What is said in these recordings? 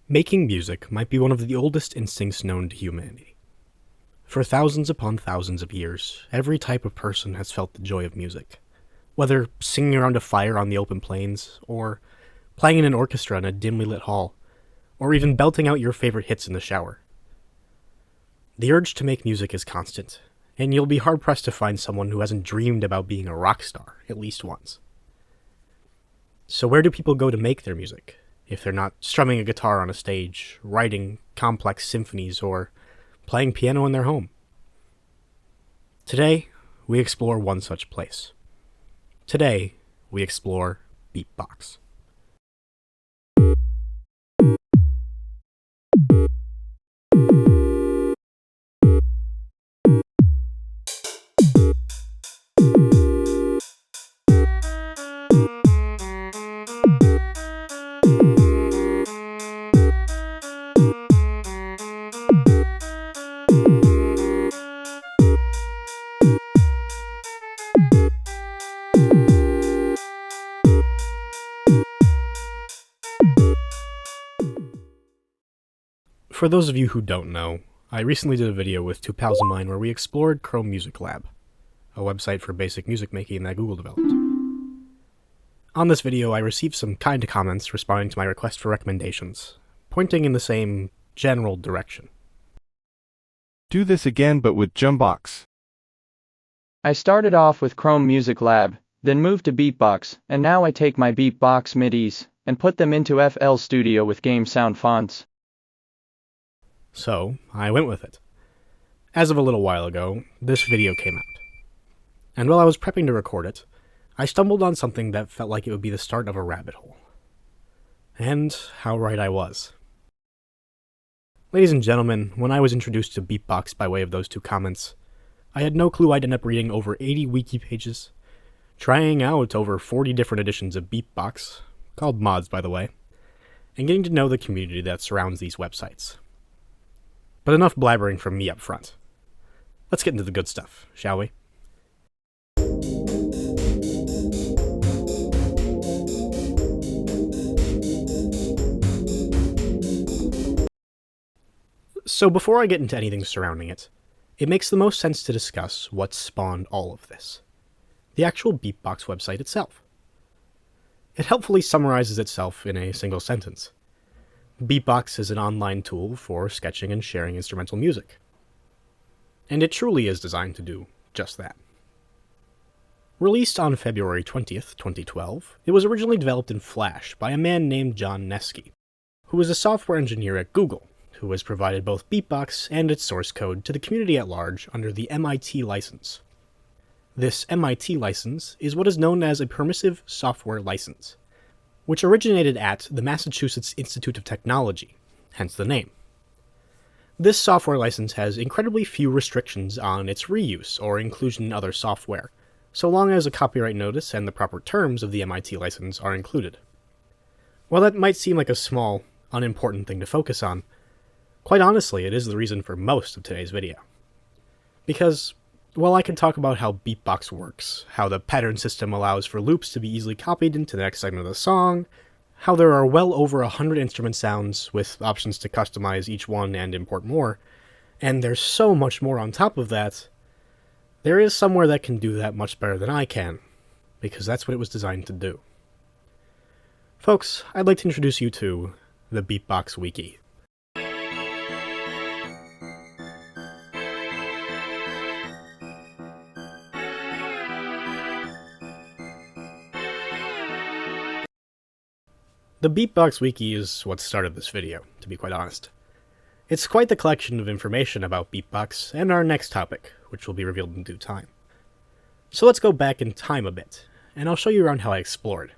Making music might be one of the oldest instincts known to humanity. For thousands upon thousands of years, every type of person has felt the joy of music. Whether singing around a fire on the open plains, or playing in an orchestra in a dimly lit hall, or even belting out your favorite hits in the shower. The urge to make music is constant, and you'll be hard-pressed to find someone who hasn't dreamed about being a rock star at least once. So where do people go to make their music, if they're not strumming a guitar on a stage, writing complex symphonies, or playing piano in their home? Today, we explore one such place. Today, we explore BeepBox. For those of you who don't know, I recently did a video with two pals of mine where we explored Chrome Music Lab, a website for basic music making that Google developed. On this video, I received some kind comments responding to my request for recommendations, pointing in the same general direction. Do this again but with BeepBox. I started off with Chrome Music Lab, then moved to BeepBox, and now I take my BeepBox MIDIs and put them into FL Studio with game sound fonts. So, I went with it. As of a little while ago, this video came out. And while I was prepping to record it, I stumbled on something that felt like it would be the start of a rabbit hole. And how right I was. Ladies and gentlemen, when I was introduced to BeepBox by way of those two comments, I had no clue I'd end up reading over 80 wiki pages, trying out over 40 different editions of BeepBox, called mods by the way, and getting to know the community that surrounds these websites. But enough blabbering from me up front. Let's get into the good stuff, shall we? So before I get into anything surrounding it, it makes the most sense to discuss what spawned all of this. The actual BeepBox website itself. It helpfully summarizes itself in a single sentence. BeepBox is an online tool for sketching and sharing instrumental music. And it truly is designed to do just that. Released on February 20th, 2012, it was originally developed in Flash by a man named John Nesky, who was a software engineer at Google, who has provided both BeepBox and its source code to the community at large under the MIT license. This MIT license is what is known as a permissive software license, which originated at the Massachusetts Institute of Technology, hence the name. This software license has incredibly few restrictions on its reuse or inclusion in other software, so long as a copyright notice and the proper terms of the MIT license are included. While that might seem like a small, unimportant thing to focus on, quite honestly, it is the reason for most of today's video. Because, while I can talk about how BeepBox works, how the pattern system allows for loops to be easily copied into the next segment of the song, how there are well over 100 instrument sounds with options to customize each one and import more, and there's so much more on top of that, there is somewhere that can do that much better than I can, because that's what it was designed to do. Folks, I'd like to introduce you to the BeepBox Wiki. The BeepBox Wiki is what started this video, to be quite honest. It's quite the collection of information about BeepBox and our next topic, which will be revealed in due time. So let's go back in time a bit, and I'll show you around how I explored.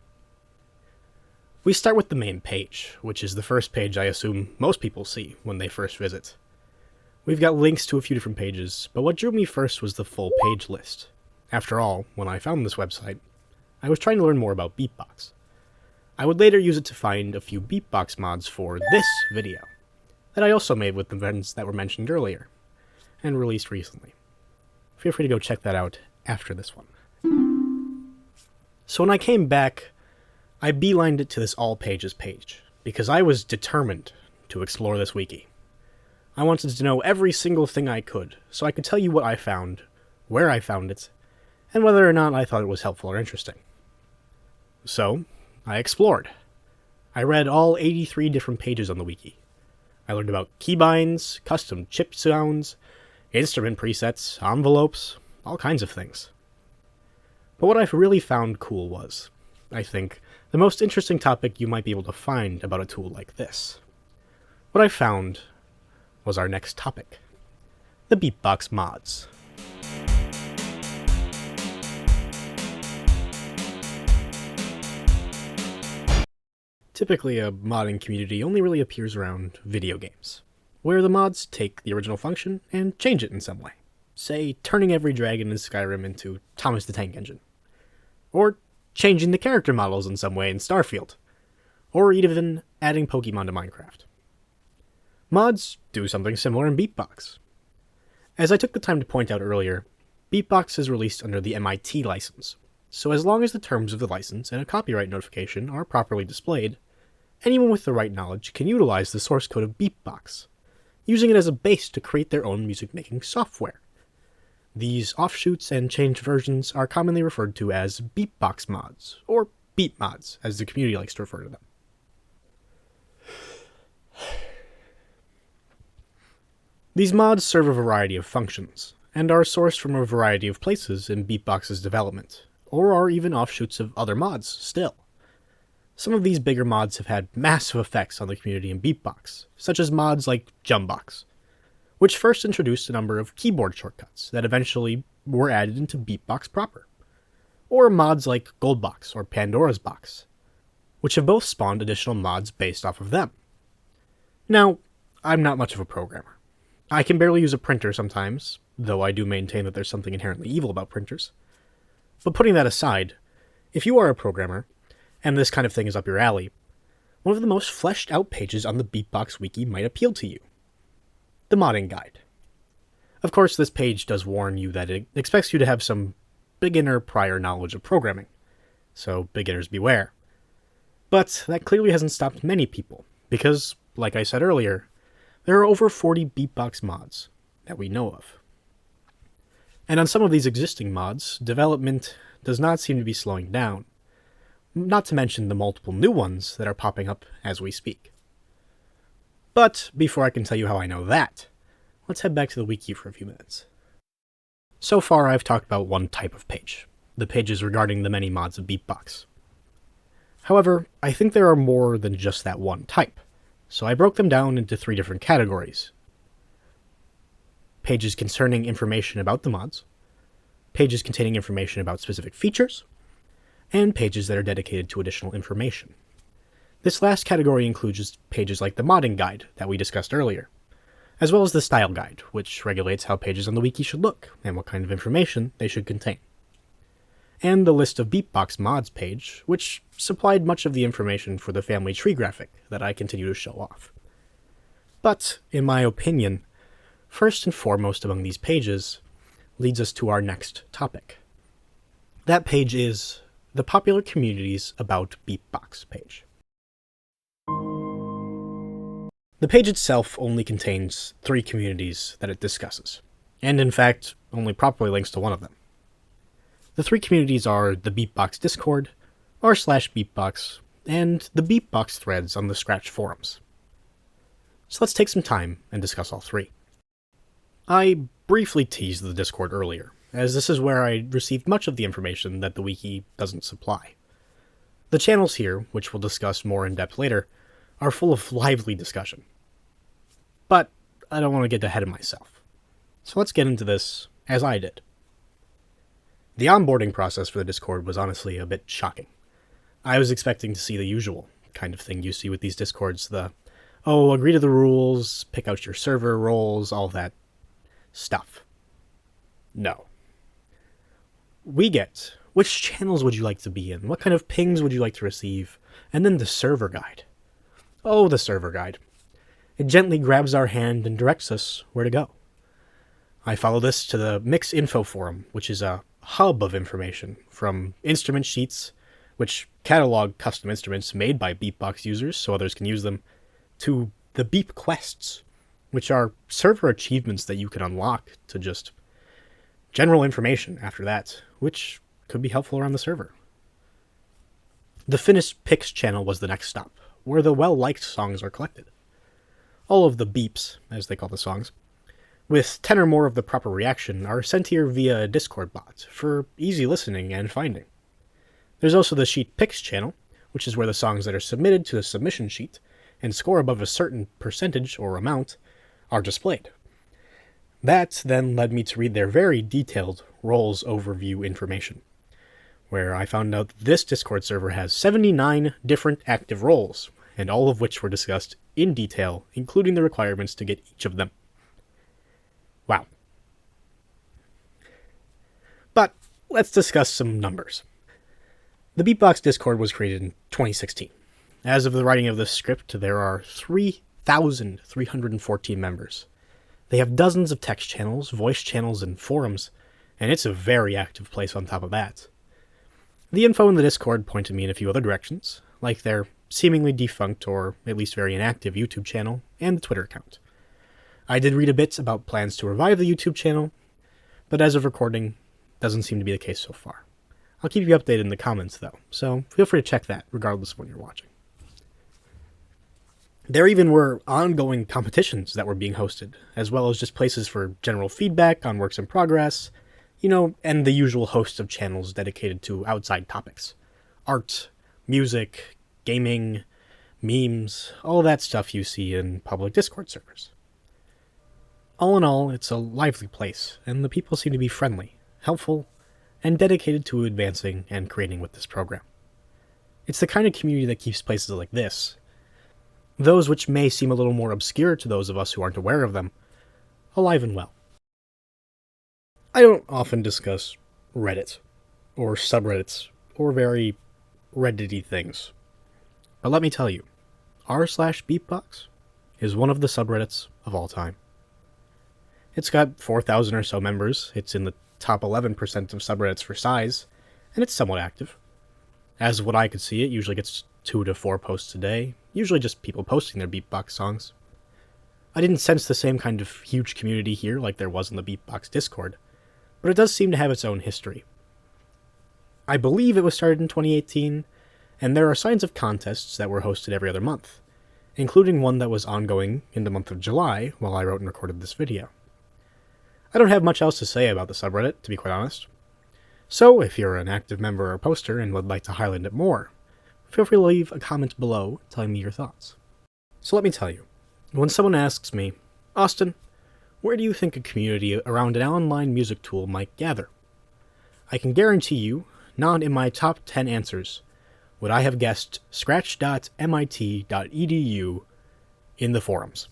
We start with the main page, which is the first page I assume most people see when they first visit. We've got links to a few different pages, but what drew me first was the full page list. After all, when I found this website, I was trying to learn more about BeepBox. I would later use it to find a few BeepBox mods for this video, that I also made with the friends that were mentioned earlier, and released recently. Feel free to go check that out after this one. So when I came back, I beelined it to this all pages page, because I was determined to explore this wiki. I wanted to know every single thing I could, so I could tell you what I found, where I found it, and whether or not I thought it was helpful or interesting. So, I explored. I read all 83 different pages on the wiki. I learned about keybinds, custom chip sounds, instrument presets, envelopes, all kinds of things. But what I really found cool was, I think, the most interesting topic you might be able to find about a tool like this. What I found was our next topic, the BeepBox mods. Typically, a modding community only really appears around video games, where the mods take the original function and change it in some way. Say, turning every dragon in Skyrim into Thomas the Tank Engine. Or changing the character models in some way in Starfield. Or even adding Pokemon to Minecraft. Mods do something similar in BeepBox. As I took the time to point out earlier, BeepBox is released under the MIT license, so as long as the terms of the license and a copyright notification are properly displayed, anyone with the right knowledge can utilize the source code of BeepBox, using it as a base to create their own music-making software. These offshoots and changed versions are commonly referred to as BeepBox mods, or Beep mods, as the community likes to refer to them. These mods serve a variety of functions, and are sourced from a variety of places in BeepBox's development, or are even offshoots of other mods still. Some of these bigger mods have had massive effects on the community in BeepBox, such as mods like Jumbox, which first introduced a number of keyboard shortcuts that eventually were added into BeepBox proper, or mods like Goldbox or Pandora's Box, which have both spawned additional mods based off of them. Now, I'm not much of a programmer. I can barely use a printer sometimes, though I do maintain that there's something inherently evil about printers. But putting that aside, if you are a programmer, and this kind of thing is up your alley, one of the most fleshed out pages on the BeepBox Wiki might appeal to you. The modding guide. Of course, this page does warn you that it expects you to have some beginner prior knowledge of programming, so beginners beware. But that clearly hasn't stopped many people, because, like I said earlier, there are over 40 BeepBox mods that we know of. And on some of these existing mods, development does not seem to be slowing down, not to mention the multiple new ones that are popping up as we speak. But before I can tell you how I know that, let's head back to the wiki for a few minutes. So far I've talked about one type of page, the pages regarding the many mods of BeepBox. However, I think there are more than just that one type, so I broke them down into 3 different categories. Pages concerning information about the mods, pages containing information about specific features, and pages that are dedicated to additional information. This last category includes pages like the modding guide that we discussed earlier, as well as the style guide, which regulates how pages on the wiki should look and what kind of information they should contain. And the list of BeepBox mods page, which supplied much of the information for the family tree graphic that I continue to show off. But, in my opinion, first and foremost among these pages leads us to our next topic. That page is the popular communities about BeepBox page. The page itself only contains 3 communities that it discusses, and in fact, only properly links to one of them. The 3 communities are the BeepBox Discord, r/BeepBox, and the BeepBox threads on the Scratch forums. So let's take some time and discuss all 3. I briefly teased the Discord earlier, as this is where I received much of the information that the wiki doesn't supply. The channels here, which we'll discuss more in depth later, are full of lively discussion. But I don't want to get ahead of myself. So let's get into this as I did. The onboarding process for the Discord was honestly a bit shocking. I was expecting to see the usual kind of thing you see with these Discords, agree to the rules, pick out your server roles, all that stuff. No. We get, which channels would you like to be in? What kind of pings would you like to receive? And then the server guide. Oh, the server guide. It gently grabs our hand and directs us where to go. I follow this to the Mix Info Forum, which is a hub of information, from instrument sheets, which catalog custom instruments made by BeepBox users so others can use them, to the Beep quests, which are server achievements that you can unlock to just general information after that, which could be helpful around the server. The finished picks channel was the next stop, where the well-liked songs are collected. All of the beeps, as they call the songs, with 10 or more of the proper reaction, are sent here via a Discord bot for easy listening and finding. There's also the sheet picks channel, which is where the songs that are submitted to the submission sheet and score above a certain percentage or amount are displayed. That then led me to read their very detailed roles overview information, where I found out that this Discord server has 79 different active roles, and all of which were discussed in detail, including the requirements to get each of them. Wow. But let's discuss some numbers. The BeepBox Discord was created in 2016. As of the writing of this script, there are 3,314 members. They have dozens of text channels, voice channels, and forums, and it's a very active place on top of that. The info in the Discord pointed me in a few other directions, like their seemingly defunct or at least very inactive YouTube channel and the Twitter account. I did read a bit about plans to revive the YouTube channel, but as of recording, doesn't seem to be the case so far. I'll keep you updated in the comments though, so feel free to check that regardless of when you're watching. There even were ongoing competitions that were being hosted, as well as just places for general feedback on works in progress, and the usual host of channels dedicated to outside topics. Art, music, gaming, memes, all that stuff you see in public Discord servers. All in all, it's a lively place, and the people seem to be friendly, helpful, and dedicated to advancing and creating with this program. It's the kind of community that keeps places like this, those which may seem a little more obscure to those of us who aren't aware of them, alive and well. I don't often discuss Reddit, or subreddits, or very Reddity things. But let me tell you, r/BeepBox is one of the subreddits of all time. It's got 4,000 or so members, it's in the top 11% of subreddits for size, and it's somewhat active. As of what I could see, it usually gets 2 to 4 posts a day, usually just people posting their BeepBox songs. I didn't sense the same kind of huge community here like there was in the BeepBox Discord, but it does seem to have its own history. I believe it was started in 2018, and there are signs of contests that were hosted every other month, including one that was ongoing in the month of July while I wrote and recorded this video. I don't have much else to say about the subreddit, to be quite honest. So, if you're an active member or poster and would like to highlight it more, feel free to leave a comment below telling me your thoughts. So let me tell you, when someone asks me, Austin, where do you think a community around an online music tool might gather? I can guarantee you, not in my top 10 answers, would I have guessed scratch.mit.edu in the forums.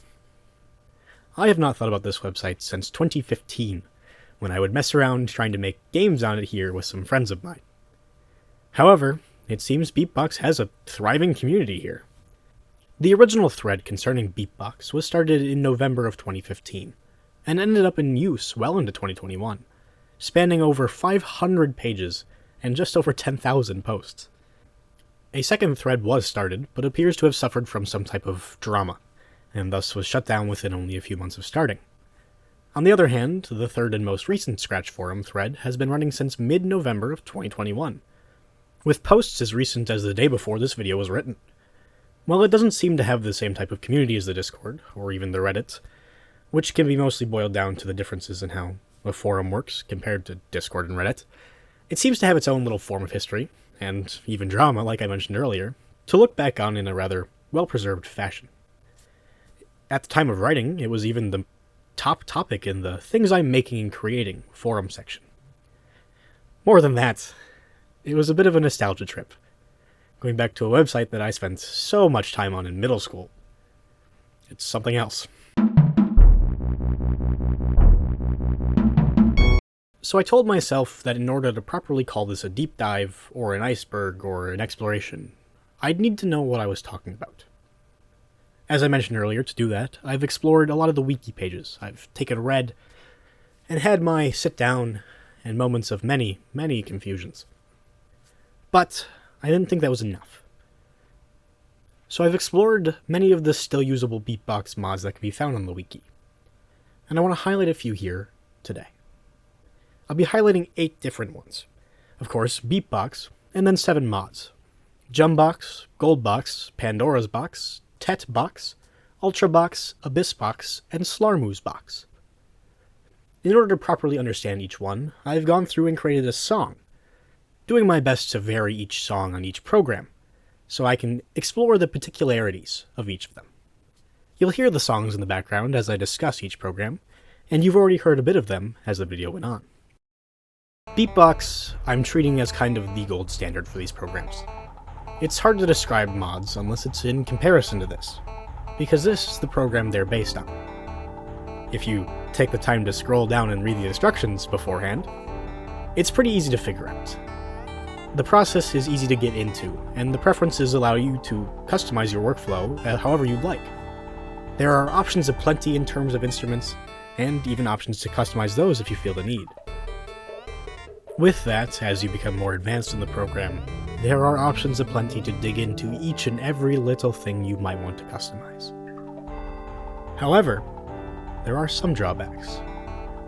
I have not thought about this website since 2015, when I would mess around trying to make games on it here with some friends of mine. However, it seems BeepBox has a thriving community here. The original thread concerning BeepBox was started in November of 2015, and ended up in use well into 2021, spanning over 500 pages and just over 10,000 posts. A second thread was started, but appears to have suffered from some type of drama, and thus was shut down within only a few months of starting. On the other hand, the third and most recent Scratch Forum thread has been running since mid-November of 2021, with posts as recent as the day before this video was written. While it doesn't seem to have the same type of community as the Discord, or even the Reddit, which can be mostly boiled down to the differences in how a forum works compared to Discord and Reddit, it seems to have its own little form of history, and even drama, like I mentioned earlier, to look back on in a rather well-preserved fashion. At the time of writing, it was even the top topic in the Things I'm Making and Creating forum section. More than that, it was a bit of a nostalgia trip, going back to a website that I spent so much time on in middle school. It's something else. So I told myself that in order to properly call this a deep dive, or an iceberg, or an exploration, I'd need to know what I was talking about. As I mentioned earlier, to do that, I've explored a lot of the wiki pages. I've taken a read, and had my sit-down and moments of many, many confusions. But I didn't think that was enough. So I've explored many of the still usable BeepBox mods that can be found on the wiki, and I want to highlight a few here today. I'll be highlighting 8 different ones. Of course, BeepBox, and then 7 mods. Jumbox, Goldbox, Pandora's Box, Tetbox, Ultrabox, Abyssbox, and Slarmoozebox. In order to properly understand each one, I've gone through and created a song, doing my best to vary each song on each program, so I can explore the particularities of each of them. You'll hear the songs in the background as I discuss each program, and you've already heard a bit of them as the video went on. BeepBox I'm treating as kind of the gold standard for these programs. It's hard to describe mods unless it's in comparison to this, because this is the program they're based on. If you take the time to scroll down and read the instructions beforehand, it's pretty easy to figure out. The process is easy to get into, and the preferences allow you to customize your workflow however you'd like. There are options aplenty in terms of instruments, and even options to customize those if you feel the need. With that, as you become more advanced in the program, there are options aplenty to dig into each and every little thing you might want to customize. However, there are some drawbacks,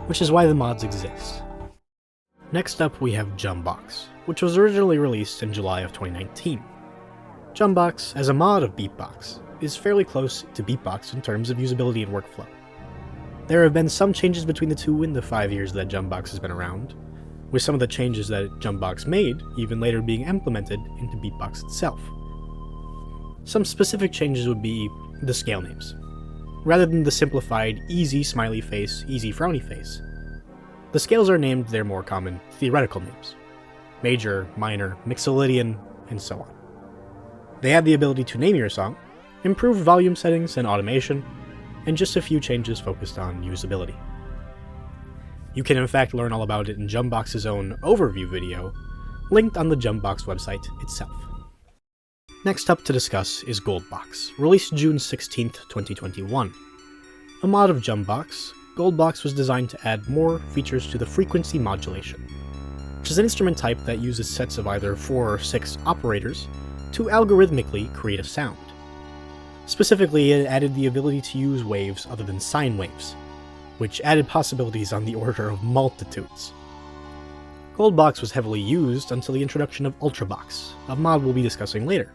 which is why the mods exist. Next up we have Jumbox, which was originally released in July of 2019. Jumbox, as a mod of BeepBox, is fairly close to BeepBox in terms of usability and workflow. There have been some changes between the two in the 5 years that Jumbox has been around, with some of the changes that Jumbox made even later being implemented into BeepBox itself. Some specific changes would be the scale names. Rather than the simplified easy smiley face, easy frowny face, the scales are named their more common theoretical names: major, minor, mixolydian, and so on. They add the ability to name your song, improve volume settings and automation, and just a few changes focused on usability. You can in fact learn all about it in Jumbox's own overview video, linked on the Jumbox website itself. Next up to discuss is Goldbox, released June 16, 2021. A mod of Jumbox, Goldbox was designed to add more features to the frequency modulation, which is an instrument type that uses sets of either 4 or 6 operators to algorithmically create a sound. Specifically, it added the ability to use waves other than sine waves, which added possibilities on the order of multitudes. Goldbox was heavily used until the introduction of Ultrabox, a mod we'll be discussing later.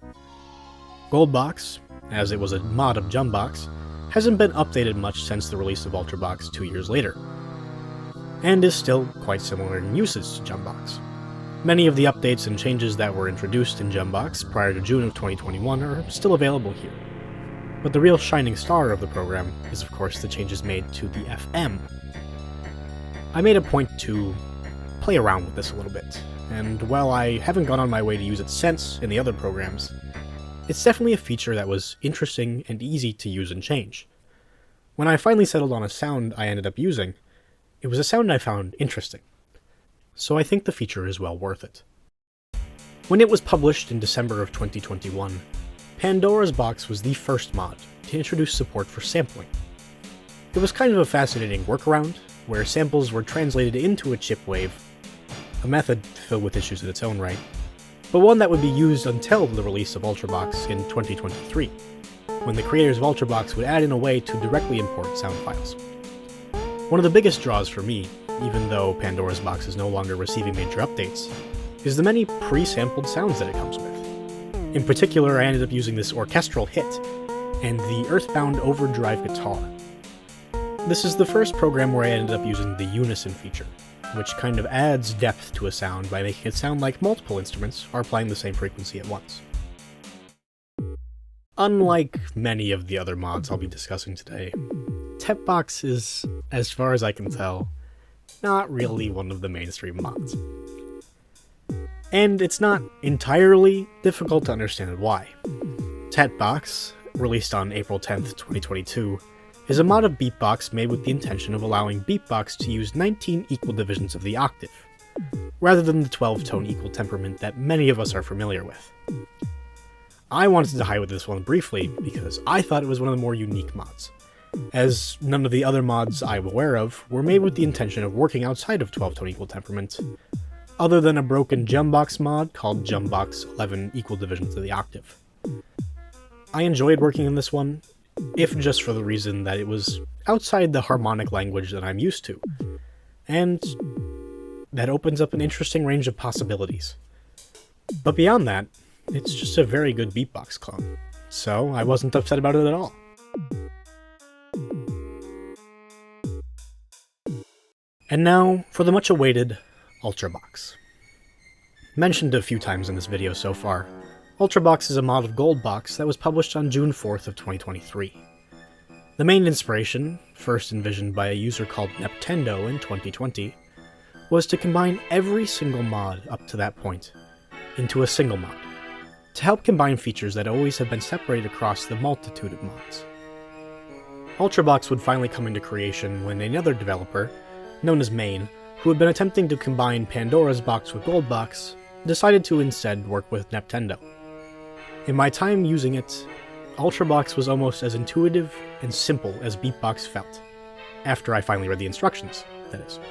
Goldbox, as it was a mod of Jumbox, hasn't been updated much since the release of Ultrabox 2 years later, and is still quite similar in usage to Jumbox. Many of the updates and changes that were introduced in Jumbox prior to June of 2021 are still available here. But the real shining star of the program is of course the changes made to the FM. I made a point to play around with this a little bit, and while I haven't gone on my way to use it since in the other programs, it's definitely a feature that was interesting and easy to use and change. When I finally settled on a sound I ended up using, it was a sound I found interesting, so I think the feature is well worth it. When it was published in December of 2021, Pandora's Box was the first mod to introduce support for sampling. It was kind of a fascinating workaround, where samples were translated into a chip wave, a method filled with issues in its own right, but one that would be used until the release of Ultrabox in 2023, when the creators of Ultrabox would add in a way to directly import sound files. One of the biggest draws for me, even though Pandora's Box is no longer receiving major updates, is the many pre-sampled sounds that it comes with. In particular, I ended up using this orchestral hit, and the Earthbound overdrive guitar. This is the first program where I ended up using the unison feature, which kind of adds depth to a sound by making it sound like multiple instruments are playing the same frequency at once. Unlike many of the other mods I'll be discussing today, Tetbox is, as far as I can tell, not really one of the mainstream mods. And it's not entirely difficult to understand why. Tetbox, released on April 10th, 2022, is a mod of BeepBox made with the intention of allowing BeepBox to use 19 equal divisions of the octave, rather than the 12-tone equal temperament that many of us are familiar with. I wanted to highlight this one briefly because I thought it was one of the more unique mods, as none of the other mods I'm aware of were made with the intention of working outside of 12-tone equal temperament, other than a broken Jumbox mod called Jumbox 11 equal divisions of the octave. I enjoyed working on this one, if just for the reason that it was outside the harmonic language that I'm used to, and that opens up an interesting range of possibilities. But beyond that, it's just a very good BeepBox clone, so I wasn't upset about it at all. And now for the much awaited Ultrabox. Mentioned a few times in this video so far, Ultrabox is a mod of Goldbox that was published on June 4th of 2023. The main inspiration, first envisioned by a user called Neptendo in 2020, was to combine every single mod up to that point into a single mod, to help combine features that always have been separated across the multitude of mods. Ultrabox would finally come into creation when another developer, known as Main, who had been attempting to combine Pandora's Box with Goldbox, decided to instead work with Neptendo. In my time using it, Ultrabox was almost as intuitive and simple as BeepBox felt, after I finally read the instructions, that is.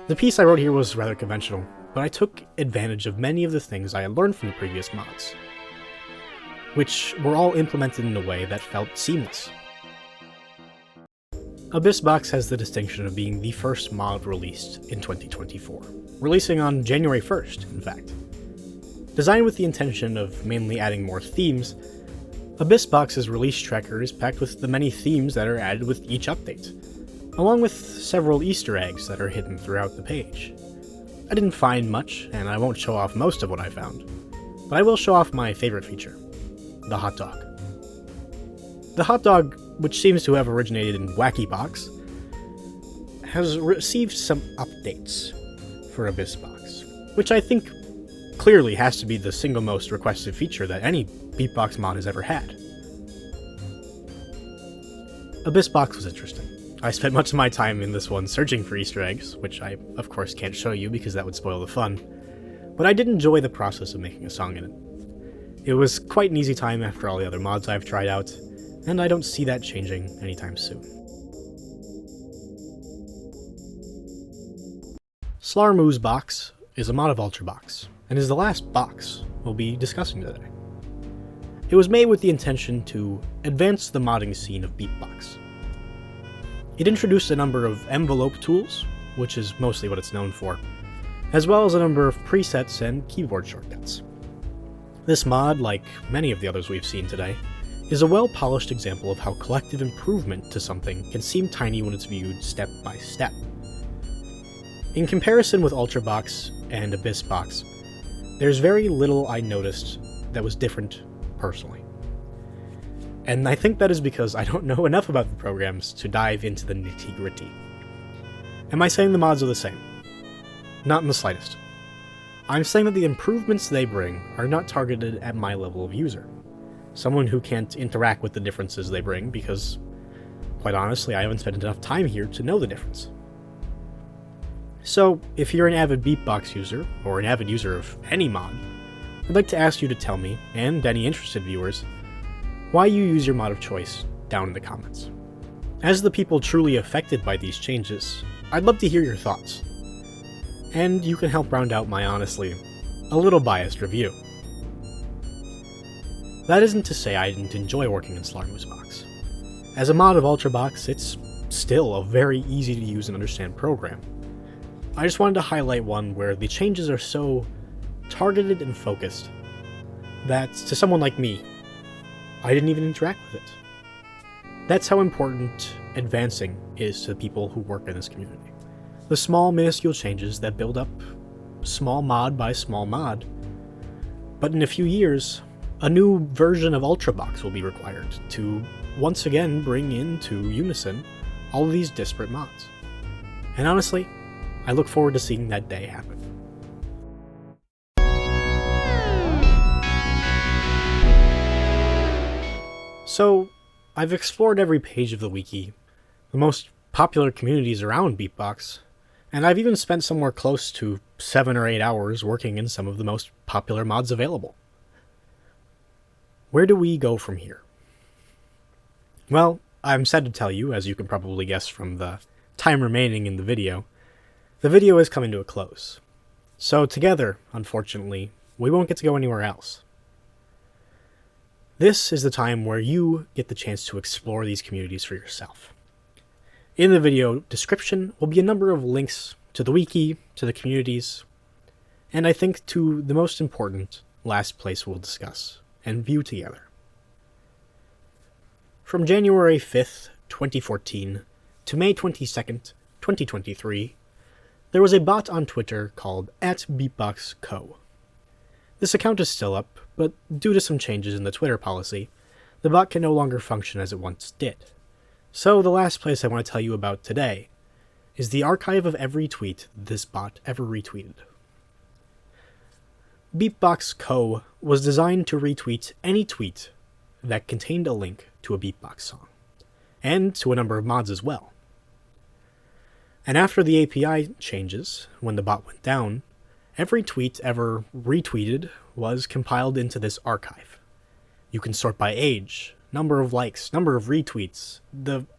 The piece I wrote here was rather conventional, but I took advantage of many of the things I had learned from the previous mods, which were all implemented in a way that felt seamless. BeepBox has the distinction of being the first mod released in 2024, releasing on January 1st, in fact. Designed with the intention of mainly adding more themes, BeepBox's release tracker is packed with the many themes that are added with each update, along with several Easter eggs that are hidden throughout the page. I didn't find much, and I won't show off most of what I found, but I will show off my favorite feature, the hot dog. The hot dog, which seems to have originated in WackyBox, has received some updates for BeepBox, which I think clearly has to be the single most requested feature that any BeepBox mod has ever had. BeepBox was interesting. I spent much of my time in this one searching for Easter eggs, which I of course can't show you because that would spoil the fun, but I did enjoy the process of making a song in it. It was quite an easy time after all the other mods I've tried out, and I don't see that changing anytime soon. Slarmoo's Box is a mod of Ultrabox, and is the last box we'll be discussing today. It was made with the intention to advance the modding scene of BeepBox. It introduced a number of envelope tools, which is mostly what it's known for, as well as a number of presets and keyboard shortcuts. This mod, like many of the others we've seen today, is a well-polished example of how collective improvement to something can seem tiny when it's viewed step by step. In comparison with Ultrabox and BeepBox, there's very little I noticed that was different personally. And I think that is because I don't know enough about the programs to dive into the nitty-gritty. Am I saying the mods are the same? Not in the slightest. I'm saying that the improvements they bring are not targeted at my level of user, someone who can't interact with the differences they bring because, quite honestly, I haven't spent enough time here to know the difference. So, if you're an avid BeepBox user, or an avid user of any mod, I'd like to ask you to tell me, and any interested viewers, why you use your mod of choice down in the comments. As the people truly affected by these changes, I'd love to hear your thoughts. And you can help round out my honestly a little biased review. That isn't to say I didn't enjoy working in Slarmoo's Box. As a mod of Ultrabox, it's still a very easy to use and understand program. I just wanted to highlight one where the changes are so targeted and focused that, to someone like me, I didn't even interact with it. That's how important advancing is to the people who work in this community. The small, minuscule changes that build up small mod by small mod, but in a few years, a new version of Ultrabox will be required to once again bring into unison all of these disparate mods. And honestly, I look forward to seeing that day happen. So, I've explored every page of the wiki, the most popular communities around BeepBox, and I've even spent somewhere close to 7 or 8 hours working in some of the most popular mods available. Where do we go from here? Well, I'm sad to tell you, as you can probably guess from the time remaining in the video is coming to a close. So together, unfortunately, we won't get to go anywhere else. This is the time where you get the chance to explore these communities for yourself. In the video description will be a number of links to the wiki, to the communities, and I think to the most important last place we'll discuss and view together. From January 5th, 2014 to May 22nd, 2023, there was a bot on Twitter called @BeepBoxCo. This account is still up, but due to some changes in the Twitter policy, the bot can no longer function as it once did. So the last place I want to tell you about today is the archive of every tweet this bot ever retweeted. BeepBoxCo was designed to retweet any tweet that contained a link to a beatbox song, and to a number of mods as well. And after the API changes, when the bot went down, every tweet ever retweeted was compiled into this archive. You can sort by age, number of likes, number of retweets,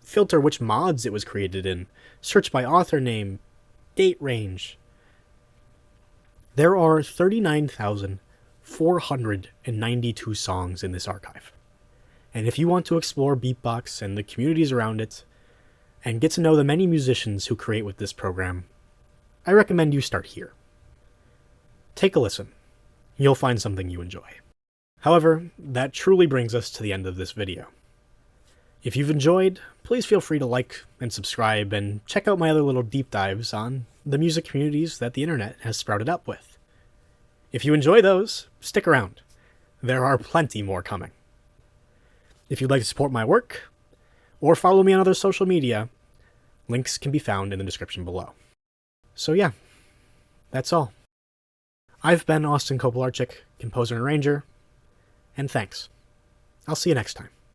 filter which mods it was created in, search by author name, date range. There are 39,492 songs in this archive. And if you want to explore BeepBox and the communities around it, and get to know the many musicians who create with this program, I recommend you start here. Take a listen. You'll find something you enjoy. However, that truly brings us to the end of this video. If you've enjoyed, please feel free to like and subscribe, and check out my other little deep dives on the music communities that the internet has sprouted up with. If you enjoy those, stick around. There are plenty more coming. If you'd like to support my work, or follow me on other social media, links can be found in the description below. So yeah, that's all. I've been Austin Kopelarczyk, composer and arranger, and thanks. I'll see you next time.